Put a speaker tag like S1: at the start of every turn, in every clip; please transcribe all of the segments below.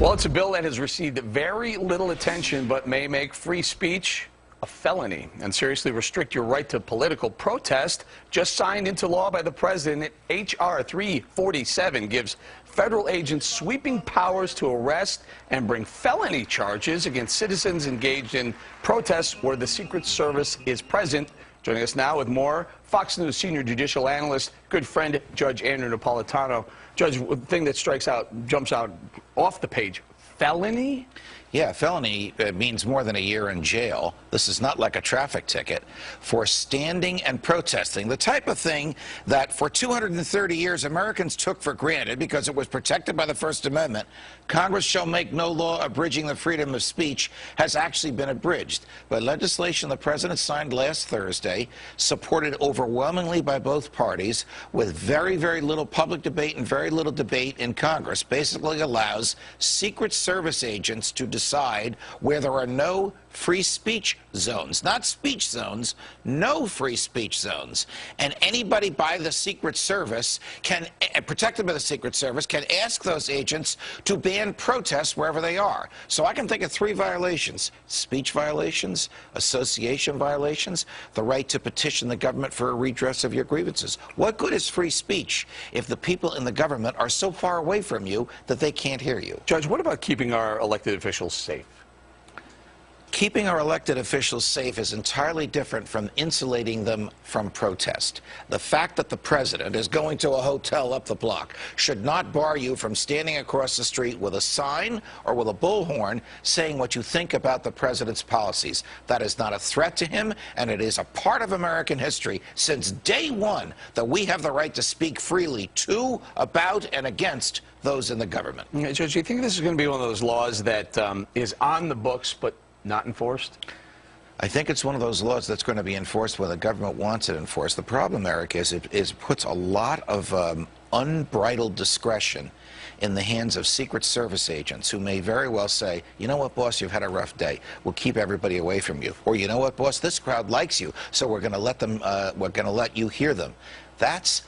S1: Well, it's a bill that has received very little attention but may make free speech a felony and seriously restrict your right to political protest. Just signed into law by the president, H.R. 347 gives federal agents sweeping powers to arrest and bring felony charges against citizens engaged in protests where the Secret Service is present. Joining us now with more, Fox News senior judicial analyst, good friend, Judge Andrew Napolitano. Judge, the thing that jumps out off the page, felony?
S2: Yeah, felony means more than a year in jail. This is not like a traffic ticket. For standing and protesting, the type of thing that for 230 years Americans took for granted because it was protected by the First Amendment, Congress shall make no law abridging the freedom of speech, has actually been abridged by legislation the president signed last Thursday, supported overwhelmingly by both parties, with very, very little public debate and very little debate in Congress. Basically allows Secret Service agents to decide where there are no free speech zones, not speech zones, no free speech zones. And anybody by the Secret Service can, protected by the Secret Service, can ask those agents to ban protests wherever they are. So I can think of 3 violations: speech violations, association violations, the right to petition the government for a redress of your grievances. What good is free speech if the people in the government are so far away from you that they can't hear you?
S1: Judge, what about keeping our elected officials safe?
S2: Keeping our elected officials safe is entirely different from insulating them from protest. The fact that the president is going to a hotel up the block should not bar you from standing across the street with a sign or with a bullhorn saying what you think about the president's policies. That is not a threat to him, and it is a part of American history since day one that we have the right to speak freely to, about, and against those in the government.
S1: Judge, do you think this is going to be one of those laws that is on the books but not enforced?
S2: I think it's one of those laws that's going to be enforced when the government wants it enforced. The problem, Eric, is it puts a lot of unbridled discretion in the hands of Secret Service agents who may very well say, you know what, boss, you've had a rough day. We'll keep everybody away from you. Or, you know what, boss, this crowd likes you, so we're going to let them, we're going to let you hear them. That's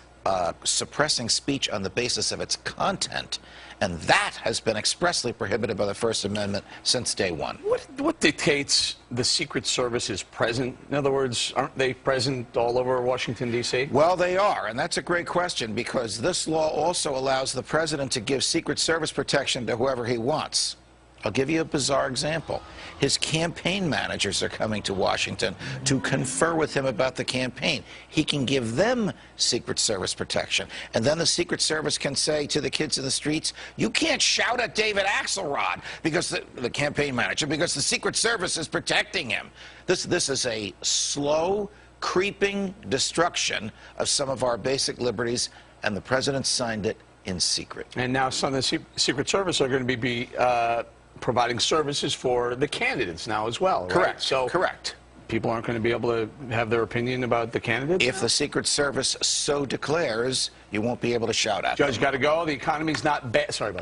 S2: suppressing speech on the basis of its content, and that has been expressly prohibited by the First Amendment since day one.
S1: What dictates the Secret Service is present? In other words, aren't they present all over Washington, D.C.?
S2: Well, they are, and that's a great question, because this law also allows the president to give Secret Service protection to whoever he wants. I'll give you a bizarre example. His campaign managers are coming to Washington to confer with him about the campaign. He can give them Secret Service protection. And then the Secret Service can say to the kids in the streets, you can't shout at David Axelrod, because the campaign manager, because the Secret Service is protecting him. This is a slow, creeping destruction of some of our basic liberties, and the president signed it in secret.
S1: And now some of the Secret Service are going to be providing services for the candidates now as well, right?
S2: Correct.
S1: So
S2: correct.
S1: People aren't going to be able to have their opinion about the candidates?
S2: If the Secret Service so declares, you won't be able to shout at them.
S1: Judge, got to go. The economy's not bad. Sorry about that.